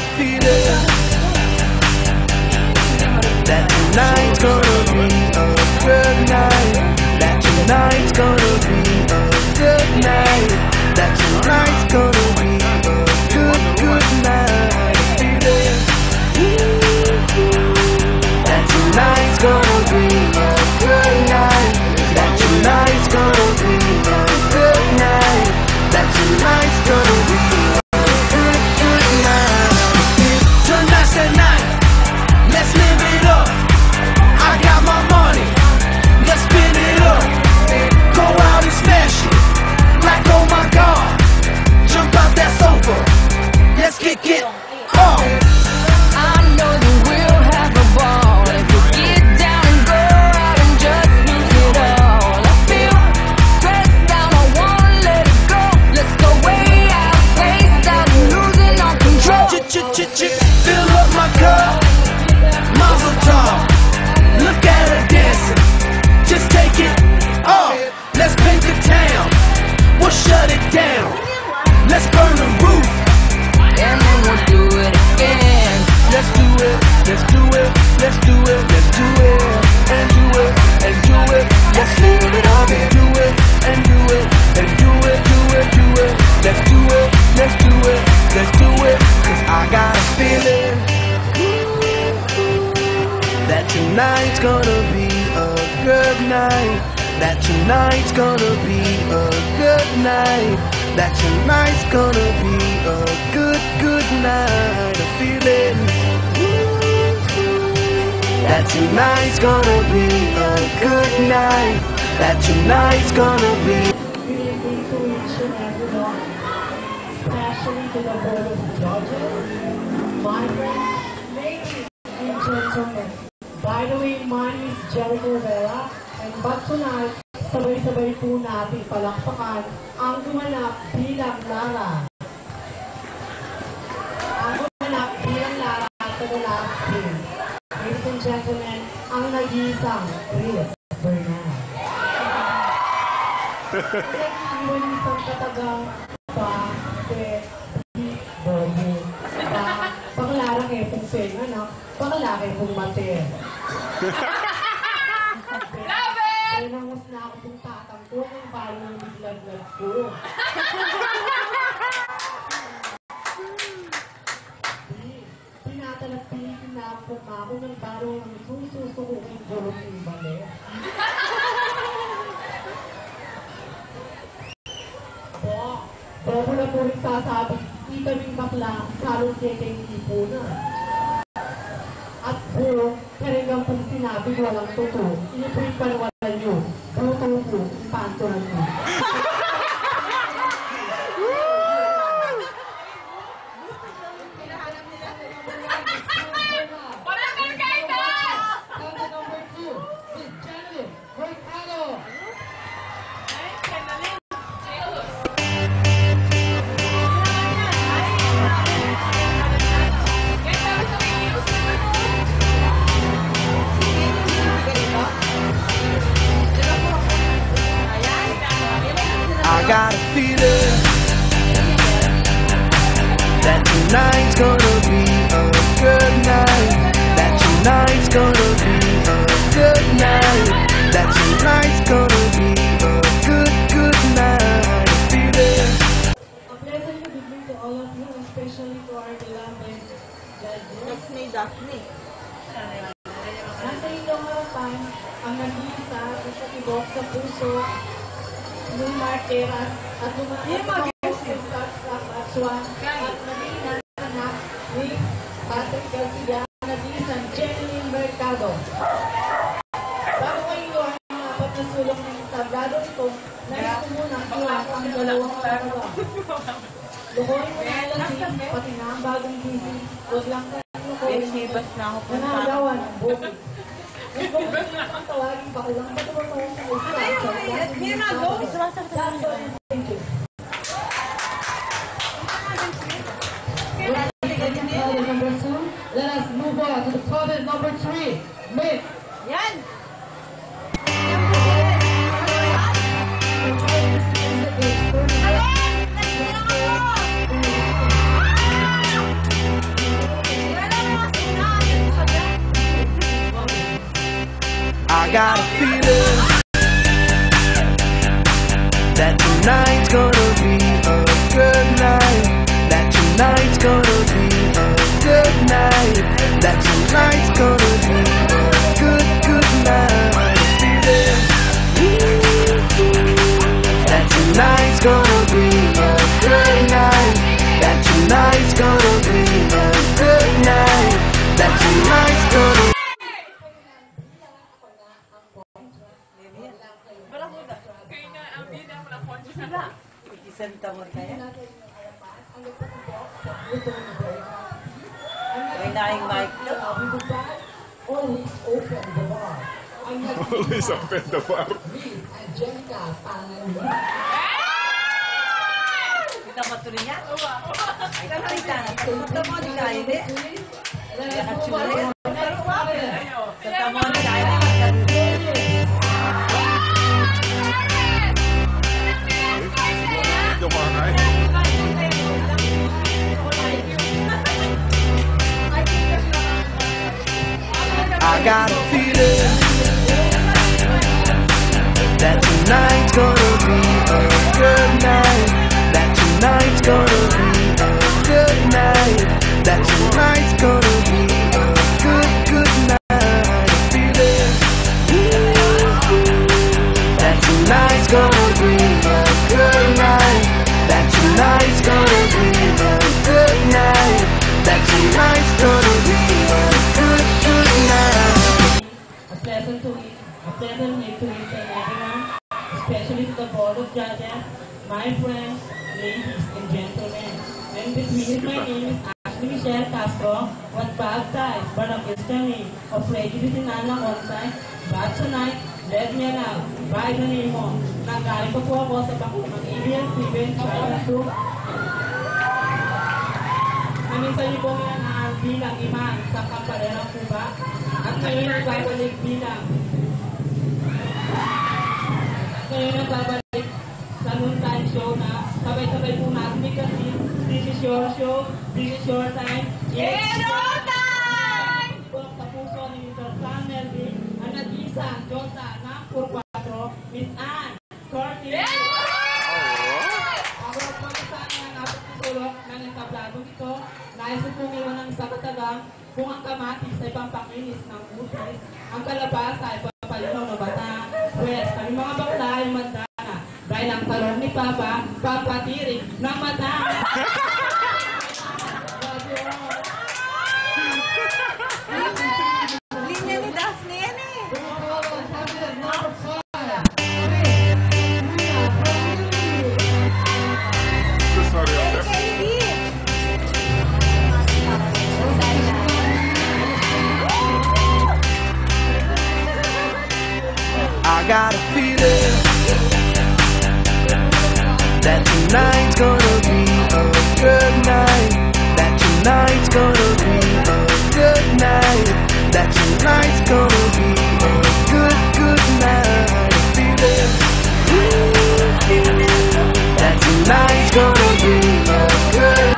a feeling that tonight's gonna be a good night. That tonight's gonna be a good night. That tonight's gonna be a good night. A feeling that tonight's gonna be a good night. That tonight's gonna be a good night. That tonight's gonna be a good night. Tonight's the night. Let's live it up. I got my money. Let's spin it up. Go out and smash it. Like oh my God. Jump out that sofa. Let's kick it up. I know that we'll have a ball if we get down and go out and just lose it all. I feel stressed out, I wanna let it go. Let's go way out, spaced out, and losing all control. Fill up my cup, Mazel tov. Look at her dancing, just take it off. Let's paint the town, we'll shut it down. Let's burn the roof, And then we'll do it again. let's do it, let's do it, let's do it, let's do it, and do it, and do it. Let's live it up and do it, and do it, and do it, do it, do it. Let's do it, let's do it, let's do it. Cause I got a feeling that tonight's gonna be a good night. That tonight's gonna be a good night. That tonight's gonna be a good night. A feeling that tonight's gonna be a good night. That tonight's gonna be. Feeling to each and everyone, especially to the board of judges, my friends, ladies and gentlemen. By the way, my name is Jericho Rivera, and back tonight, sabay-sabay po natin palakpakan ang gumanap bilang Lara. Ang gumanap bilang Lara sa The Last King. Ladies and gentlemen, ang nag-iisang Chris Bernal. Nag-iwan isang katagang Bobo. Panglarang pong sing, panglalaki pong mate. Kaya nangos na ako pong tatangko kung paano yung biglag-lag ko. Tinatalagpilitin na ako ako ng parang sususukukin burot yung bali. Bobo na po rin sasabi, itabing bakla, salong kekeng ipo na. At po, karanggang pong sinabi walang totoo, inipo'y panawalan yun, buto po, panturan mo. I got a feeling that tonight's gonna be a good night. That tonight's gonna be a good night. That tonight's gonna be a good night. A feeling. A pleasant good evening to all of you, especially to our beloved judges. Daphne. Nasa inyong harapan ang nag-iisa at isatibok sa puso ng martira at lumakas sa Aswan at naging anak ni Patrick Garcia na nag-iisang Jeneline Mercado. Bago kayo ang apat na sulong ng tablado ito, nais ko muna iwas ang dalawang katawa. Lukoy mo na lasing, pati na ang bagong gising, huwag lang kayo lukoy nanagawan ang bukid. Kung gusto ang tawagin, bakulang ba ito sa isa? Here na, go! Thank you. Number 2, let us move on to the contest number 3. Miss. Yan! tonight's gonna be a good, good night. I feel it. That tonight's gonna be a good night. That tonight's gonna be a good night. That tonight's gonna Isenta mo kaya? May naing mic na. Always open the bar. Always open the bar. Angelica Pangalan. Kita matuloy niya? Ay, kapita na. Punta mo, di kaya, hindi? Kaya katsuli. Punta mo, di kaya. I got a feeling that tonight's gonna be a good night. That tonight's gonna be a good night. That tonight's gonna be a good, good night. I feel it. That tonight's gonna be a good night. That tonight's gonna be a good night. That tonight's gonna be a good, good night. A pleasant day to each and everyone, especially to the board of judges, my friends, ladies and gentlemen. And between my name is Ashley Michelle Castro, what bad ties, but a history of prejudice in Anna Onside. But tonight, let me allow, by the name of, nanggaling pa po ako sa Bakumang Indian Civil Children's Group. Naminsan niyo po yan bilang iman sa Kampalerang Cuba at ngayon nagbabalik bilang sa noontime show na sabay-sabay po natin kasi this is your show, this is your time. It's your time! Sa puso ni Mr. Sam Melvin, ang nag-isa, Diyosa ng Purpatro, Miss Anne Curtis. Ako ang pagkasan ng napagtutulog na nagtabladong ito, nais po ngayon ng sa katagang kung ang kamatis ay pampakinis ng utis, ang kalabasa ay papalinaw ng bata. Pwes, kami mga bakla ay mandana, dahil ang talong ni Papa, papatirik ng mata. Linya ni Daphne yan eh. Sorry, I got a feeling that tonight's gonna be a good night. That tonight's gonna be a good night. That tonight's gonna be a good, good night. I feel it. That tonight's gonna be a good.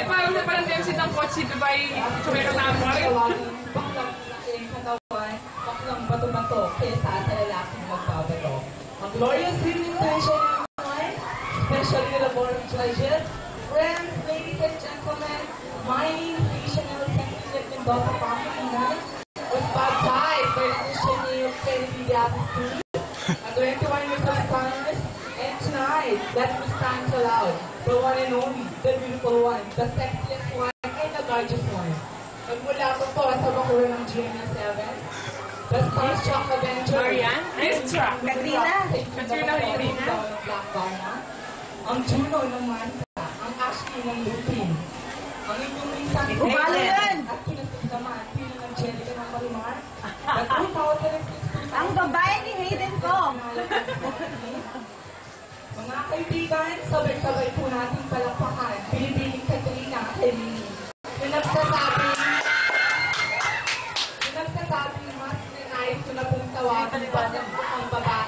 Parang sa parang MC ng kotse, di ba yung sumero na ako? Baklang laking katawan, baklang bato-bato, kesa sa lalaking magbabato. Ang glorious evening session naman, especially the board of judges, friends, ladies and gentlemen, my name is Chanel Sensitive Mendoza Pangasinan, was baptized by the missionary of Kennedy Baptist School, a 21 years of kindness, and tonight, let me stand so loud, the one and only, the beautiful one, the sexiest one, and the gorgeous one. Nagmula ko po sa bakura ng GMA 7. The Starstruck Avenger. Marian? Starstruck. Katrina. Katrina. Ng Black Barna. Ang Juno ng Manta. Ang Ashley ng Lupin. Ang inyong minsan Ubalo yan! at pinasig naman, piling ng Angelica ng Marimar. The 2016 Ang babae ni Hayden ko. Mga kaibigan, sabay-sabay po natin palakpakan. Pilipining Katrina kay Lili. Yung nagsasabi mas ninais ko na pong tawagan ba ng bukang babae